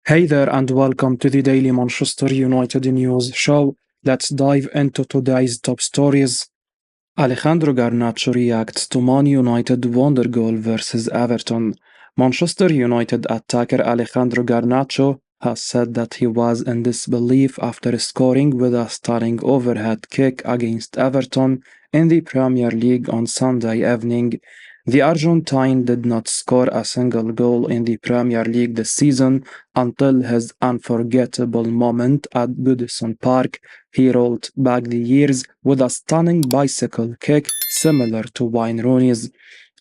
Hey there, and welcome to the Daily Manchester United News Show. Let's dive into today's top stories. Alejandro Garnacho reacts to Man United wondergoal versus Everton. Manchester United attacker Alejandro Garnacho has said that he was in disbelief after scoring with a stunning overhead kick against Everton in the Premier League on Sunday evening. The Argentine did not score a single goal in the Premier League this season until his unforgettable moment at Goodison Park. He rolled back the years with a stunning bicycle kick similar to Wayne Rooney's.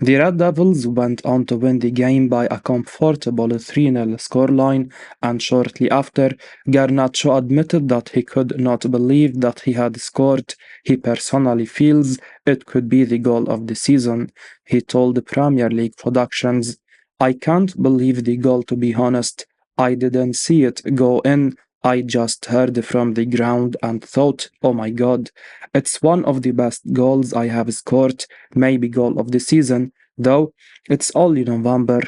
The Red Devils went on to win the game by a comfortable 3-0 scoreline, and shortly after, Garnacho admitted that he could not believe that he had scored. He personally feels it could be the goal of the season. He told the Premier League Productions, "I can't believe the goal, to be honest. I didn't see it go in. I just heard from the ground and thought, oh my god, it's one of the best goals I have scored, maybe goal of the season, though it's only November."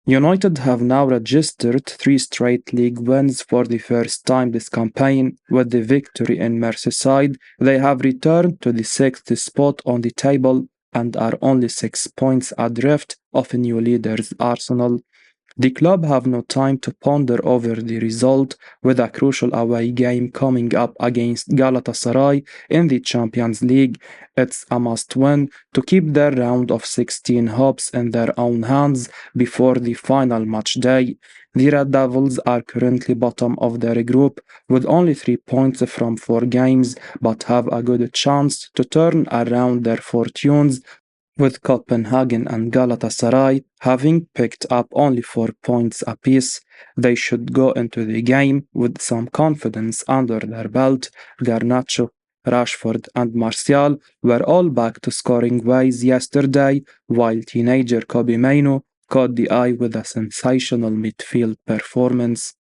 United have now registered 3 straight league wins for the first time this campaign. With the victory in Merseyside, they have returned to the 6th spot on the table and are only 6 points adrift of new leaders Arsenal. The club have no time to ponder over the result, with a crucial away game coming up against Galatasaray in the Champions League. It's a must-win to keep their round of 16 hopes in their own hands before the final match day. The Red Devils are currently bottom of their group with only 3 points from 4 games, but have a good chance to turn around their fortunes, with Copenhagen and Galatasaray having picked up only 4 points apiece. They should go into the game with some confidence under their belt. Garnacho, Rashford and Martial were all back to scoring ways yesterday, while teenager Kobbie Mainoo caught the eye with a sensational midfield performance.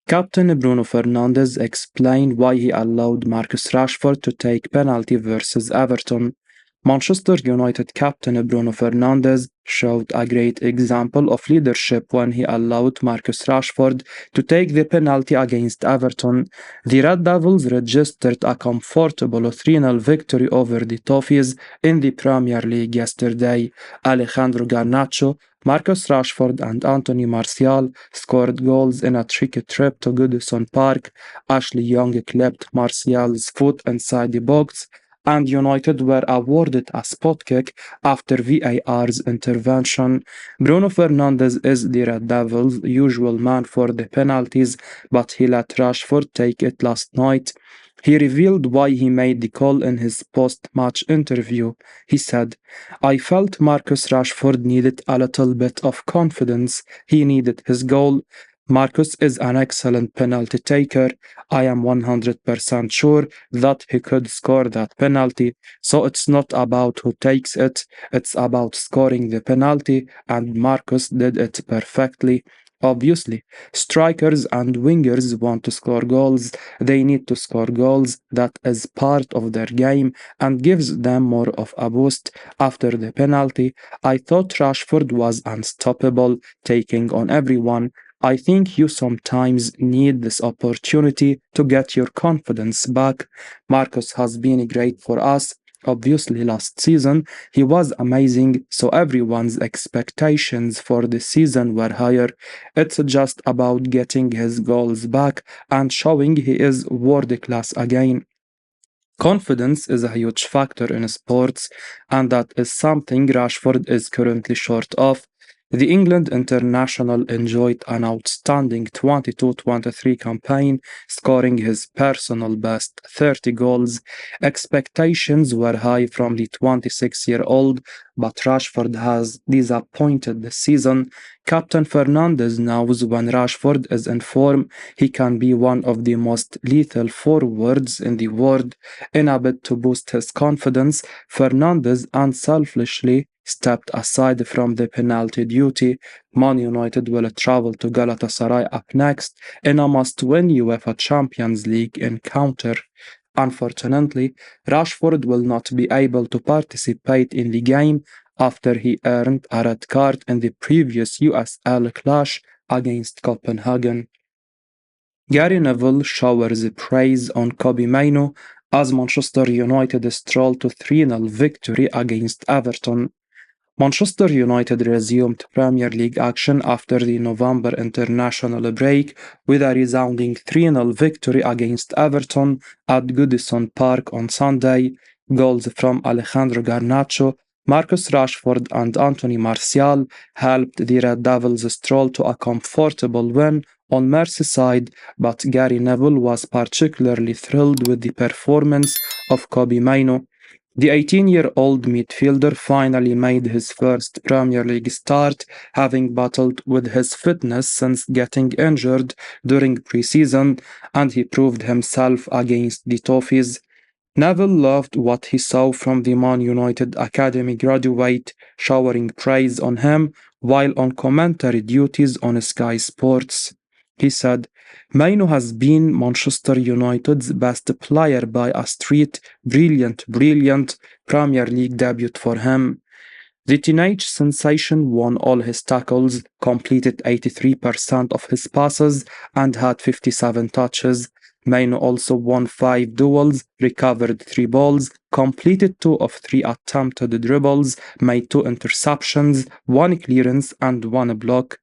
Captain Bruno Fernandes explained why he allowed Marcus Rashford to take penalty versus Everton. Manchester United captain Bruno Fernandes showed a great example of leadership when he allowed Marcus Rashford to take the penalty against Everton. The Red Devils registered a comfortable 3-0 victory over the Toffees in the Premier League yesterday. Alejandro Garnacho, Marcus Rashford and Anthony Martial scored goals in a tricky trip to Goodison Park. Ashley Young clipped Martial's foot inside the box, and United were awarded a spot kick after VAR's intervention. Bruno Fernandes is the Red Devils' usual man for the penalties, but he let Rashford take it last night. He revealed why he made the call in his post-match interview. He said, "I felt Marcus Rashford needed a little bit of confidence. He needed his goal. Marcus is an excellent penalty taker. I am 100% sure that he could score that penalty. So it's not about who takes it, it's about scoring the penalty, and Marcus did it perfectly." Obviously, strikers and wingers want to score goals. They need to score goals. That is part of their game and gives them more of a boost. After the penalty, I thought Rashford was unstoppable, taking on everyone. I think you sometimes need this opportunity to get your confidence back. Marcus has been great for us. Obviously, last season he was amazing, so everyone's expectations for the season were higher. It's just about getting his goals back and showing he is world class again. Confidence is a huge factor in sports, and that is something Rashford is currently short of. The England international enjoyed an outstanding 22-23 campaign, scoring his personal best 30 goals. Expectations were high from the 26-year-old, but Rashford has disappointed this season. Captain Fernandes knows when Rashford is in form, he can be one of the most lethal forwards in the world. In a bid to boost his confidence, Fernandes unselfishly stepped aside from the penalty duty. Man United will travel to Galatasaray up next in a must-win UEFA Champions League encounter. Unfortunately, Rashford will not be able to participate in the game after he earned a red card in the previous USL clash against Copenhagen. Gary Neville showers praise on Kobbie Mainoo as Manchester United stroll to 3-0 victory against Everton. Manchester United resumed Premier League action after the November international break with a resounding 3-0 victory against Everton at Goodison Park on Sunday. Goals from Alejandro Garnacho, Marcus Rashford, and Anthony Martial helped the Red Devils stroll to a comfortable win on Merseyside, but Gary Neville was particularly thrilled with the performance of Kobbie Mainoo. The 18-year-old midfielder finally made his first Premier League start, having battled with his fitness since getting injured during pre-season, and he proved himself against the Toffees. Neville loved what he saw from the Man United Academy graduate, showering praise on him while on commentary duties on Sky Sports. He said, Mainoo has been Manchester United's best player by a street, brilliant Premier League debut for him. The teenage sensation won all his tackles, completed 83% of his passes, and had 57 touches. Mainoo also won 5 duels, recovered 3 balls, completed 2 of 3 attempted dribbles, made 2 interceptions, 1 clearance, and 1 block.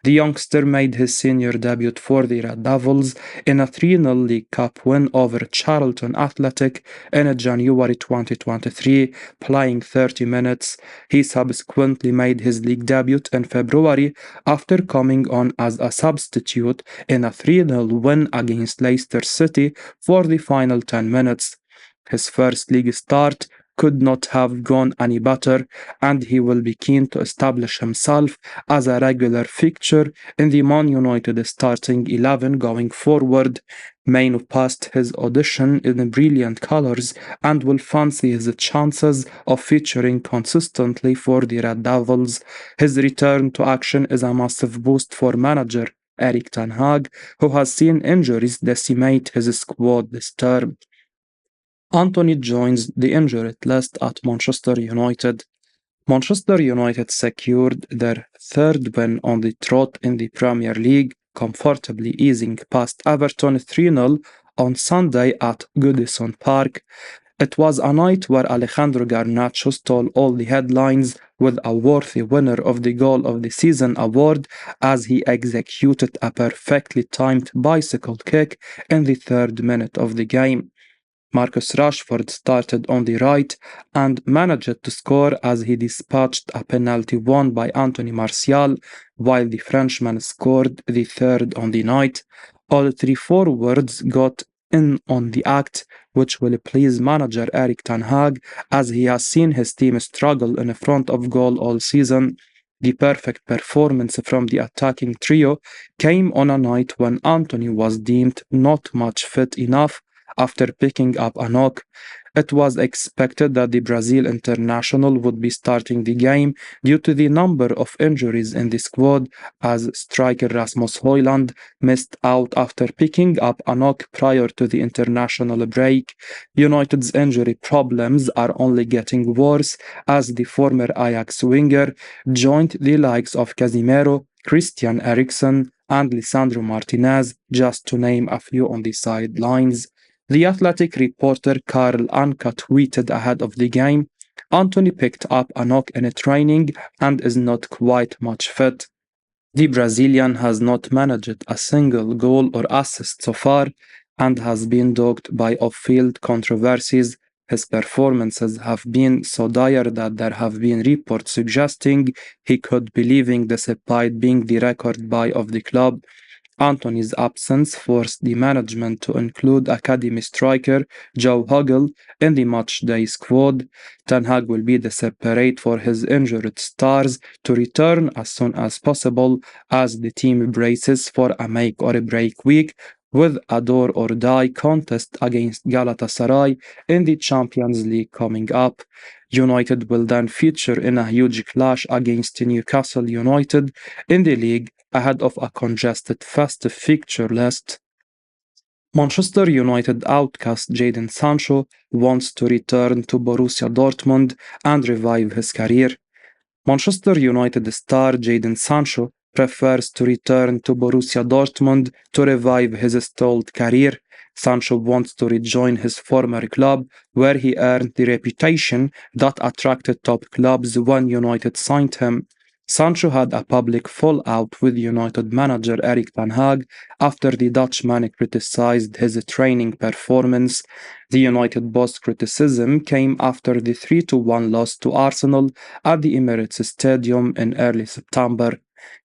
The youngster made his senior debut for the Red Devils in a 3-0 League Cup win over Charlton Athletic in January 2023, playing 30 minutes. He subsequently made his league debut in February after coming on as a substitute in a 3-0 win against Leicester City for the final 10 minutes. His first league start could not have gone any better, and he will be keen to establish himself as a regular fixture in the Man United starting 11 going forward. Mainoo passed his audition in brilliant colours and will fancy his chances of featuring consistently for the Red Devils. His return to action is a massive boost for manager Erik ten Hag, who has seen injuries decimate his squad this term. Anthony joins the injured list at Manchester United. Manchester United secured their third win on the trot in the Premier League, comfortably easing past Everton 3-0 on Sunday at Goodison Park. It was a night where Alejandro Garnacho stole all the headlines with a worthy winner of the Goal of the Season award as he executed a perfectly timed bicycle kick in the 3rd minute of the game. Marcus Rashford started on the right and managed to score as he dispatched a penalty won by Anthony Martial, while the Frenchman scored the 3rd on the night. All 3 forwards got in on the act, which will please manager Erik ten Hag as he has seen his team struggle in front of goal all season. The perfect performance from the attacking trio came on a night when Anthony was deemed not much fit enough after picking up a knock. It was expected that the Brazil international would be starting the game due to the number of injuries in the squad, as striker Rasmus Højlund missed out after picking up a knock prior to the international break. United's injury problems are only getting worse as the former Ajax winger joined the likes of Casemiro, Christian Eriksen, and Lisandro Martinez, just to name a few on the sidelines. The Athletic reporter Karl Anka tweeted ahead of the game, Anthony picked up a knock in training and is not quite much fit. The Brazilian has not managed a single goal or assist so far and has been dogged by off-field controversies. His performances have been so dire that there have been reports suggesting he could be leaving despite being the record buy of the club. Anthony's absence forced the management to include academy striker Joe Huggle in the matchday squad. Ten Hag will be desperate for his injured stars to return as soon as possible as the team braces for a make or break week with a do-or-die contest against Galatasaray in the Champions League coming up. United will then feature in a huge clash against Newcastle United in the league ahead of a congested festive fixture list. Manchester United outcast Jadon Sancho wants to return to Borussia Dortmund and revive his career. Manchester United star Jadon Sancho prefers to return to Borussia Dortmund to revive his stalled career. Sancho wants to rejoin his former club, where he earned the reputation that attracted top clubs when United signed him. Sancho had a public fallout with United manager Erik ten Hag after the Dutchman criticized his training performance. The United boss criticism came after the 3-1 loss to Arsenal at the Emirates Stadium in early September.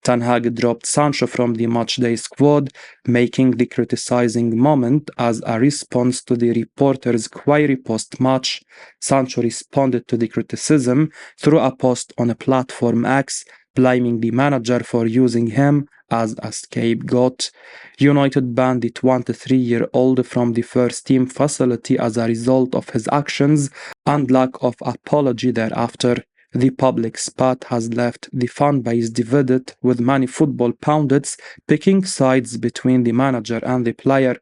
Ten Hag dropped Sancho from the matchday squad, making the criticizing moment as a response to the reporter's query post-match. Sancho responded to the criticism through a post on a platform X, blaming the manager for using him as a scapegoat. United banned the 23-year-old from the first team facility as a result of his actions and lack of apology thereafter. The public spat has left the fanbase divided, with many football pundits picking sides between the manager and the player.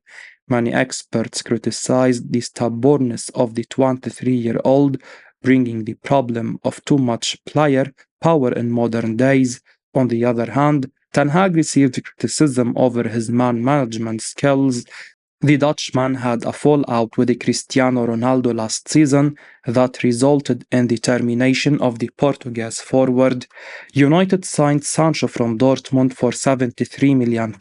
Many experts criticized the stubbornness of the 23-year-old, bringing the problem of too much player power in modern days. On the other hand, Ten Hag received criticism over his man management skills. The Dutchman had a fallout with Cristiano Ronaldo last season that resulted in the termination of the Portuguese forward. United signed Sancho from Dortmund for £73 million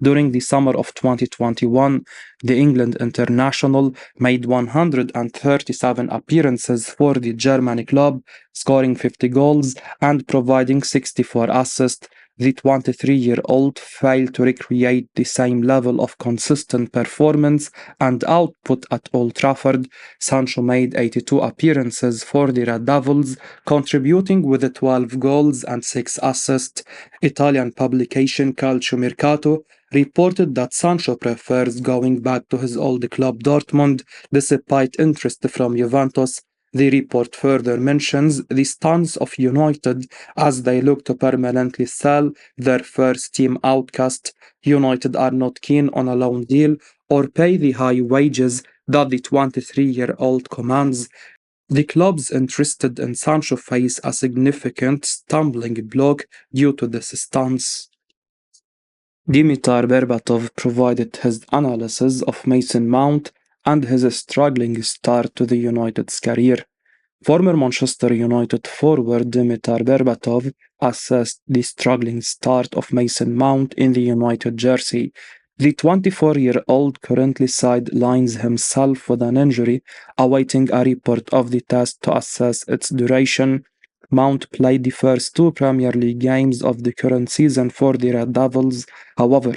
during the summer of 2021. The England international made 137 appearances for the German club, scoring 50 goals and providing 64 assists. The 23-year-old failed to recreate the same level of consistent performance and output at Old Trafford. Sancho made 82 appearances for the Red Devils, contributing with 12 goals and 6 assists. Italian publication Calciomercato reported that Sancho prefers going back to his old club Dortmund, despite interest from Juventus. The report further mentions the stance of United as they look to permanently sell their first-team outcast. United are not keen on a loan deal or pay the high wages that the 23-year-old commands. The clubs interested in Sancho face a significant stumbling block due to this stance. Dimitar Berbatov provided his analysis of Mason Mount and his struggling start to the United's career. Former Manchester United forward Dimitar Berbatov assessed the struggling start of Mason Mount in the United jersey. The 24-year-old currently sidelines himself with an injury, awaiting a report of the test to assess its duration. Mount played the first 2 Premier League games of the current season for the Red Devils. However,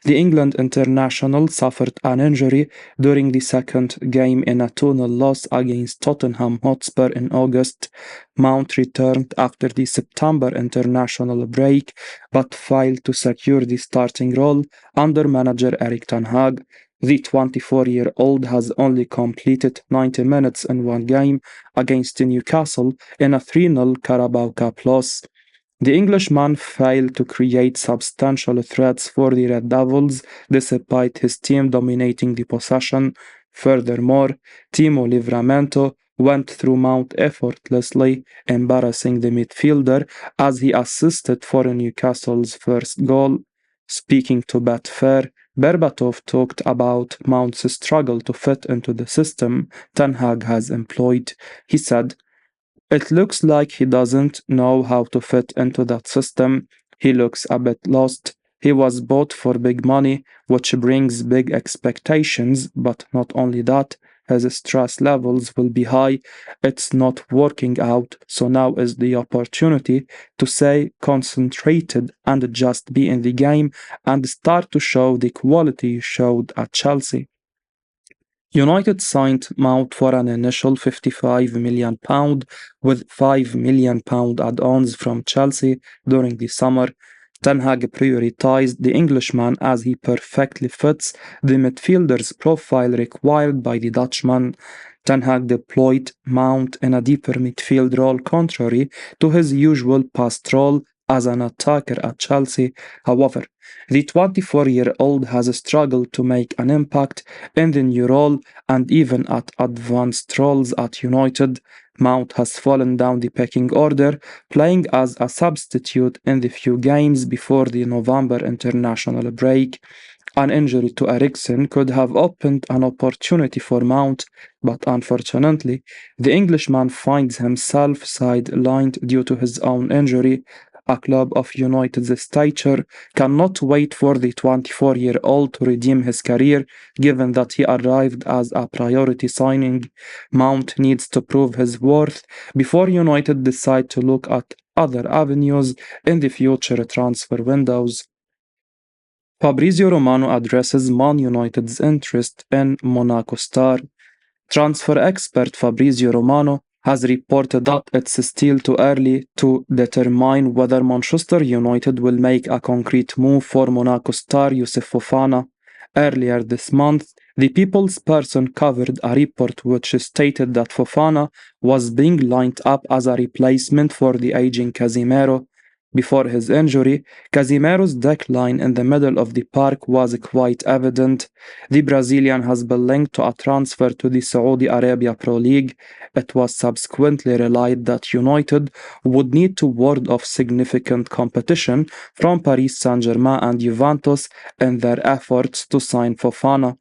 the England international suffered an injury during the second game in a 2-0 loss against Tottenham Hotspur in August. Mount returned after the September international break, but failed to secure the starting role under manager Erik ten Hag. The 24-year-old has only completed 90 minutes in one game against Newcastle in a 3-0 Carabao Cup loss. The Englishman failed to create substantial threats for the Red Devils despite his team dominating the possession. Furthermore, Timo Livramento went through Mount effortlessly, embarrassing the midfielder as he assisted for Newcastle's first goal. Speaking to Betfair, Berbatov talked about Mount's struggle to fit into the system Ten Hag has employed. He said, "It looks like he doesn't know how to fit into that system. He looks a bit lost. He was bought for big money, which brings big expectations, but not only that, his stress levels will be high. It's not working out, so now is the opportunity to stay concentrated and just be in the game and start to show the quality you showed at Chelsea." United signed Mount for an initial £55 million with £5 million add-ons from Chelsea during the summer. Ten Hag prioritized the Englishman as he perfectly fits the midfielder's profile required by the Dutchman. Ten Hag deployed Mount in a deeper midfield role contrary to his usual past role as an attacker at Chelsea. However, the 24-year-old has struggled to make an impact in the new role and even at advanced roles at United. Mount has fallen down the pecking order, playing as a substitute in the few games before the November international break. An injury to Eriksen could have opened an opportunity for Mount, but unfortunately, the Englishman finds himself sidelined due to his own injury. A club of United's stature cannot wait for the 24-year-old to redeem his career, given that he arrived as a priority signing. Mount needs to prove his worth before United decide to look at other avenues in the future transfer windows. Fabrizio Romano addresses Man United's interest in Monaco star. Transfer expert Fabrizio Romano has reported that it's still too early to determine whether Manchester United will make a concrete move for Monaco star Youssouf Fofana. Earlier this month, the People's Person covered a report which stated that Fofana was being lined up as a replacement for the aging Casemiro. Before his injury, Casemiro's decline in the middle of the park was quite evident. The Brazilian has been linked to a transfer to the Saudi Arabia Pro League. It was subsequently relayed that United would need to ward off significant competition from Paris Saint-Germain and Juventus in their efforts to sign Fofana.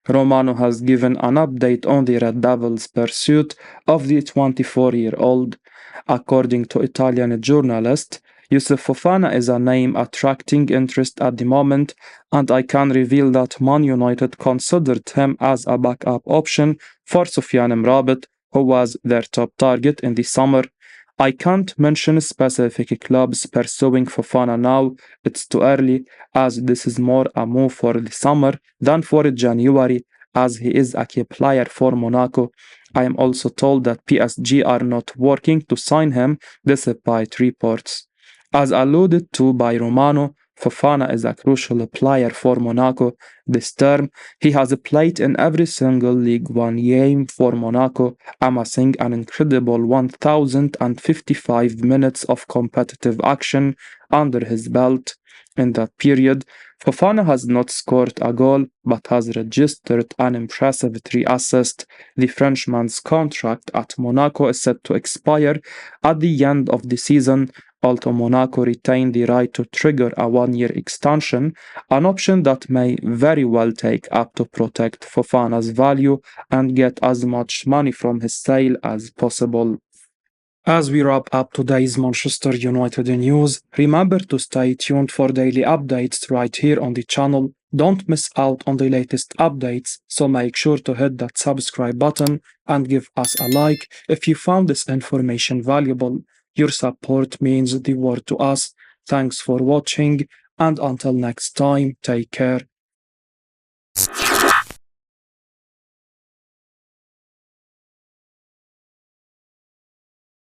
Romano has given an update on the Red Devils' pursuit of the 24-year-old. According to Italian journalist, Youssouf Fofana is a name attracting interest at the moment, and I can reveal that Man United considered him as a backup option for Soufiane Amrabat, who was their top target in the summer. I can't mention specific clubs pursuing Fofana now, it's too early, as this is more a move for the summer than for January, as he is a key player for Monaco. I am also told that PSG are not working to sign him, despite reports. As alluded to by Romano, Fofana is a crucial player for Monaco this term. He has played in every single League One game for Monaco, amassing an incredible 1,055 minutes of competitive action under his belt. In that period, Fofana has not scored a goal but has registered an impressive 3 assists. The Frenchman's contract at Monaco is set to expire at the end of the season, although Monaco retained the right to trigger a 1-year extension, an option that may very well take up to protect Fofana's value and get as much money from his sale as possible. As we wrap up today's Manchester United news, remember to stay tuned for daily updates right here on the channel. Don't miss out on the latest updates, so make sure to hit that subscribe button and give us a like if you found this information valuable. Your support means the world to us. Thanks for watching, and until next time, take care.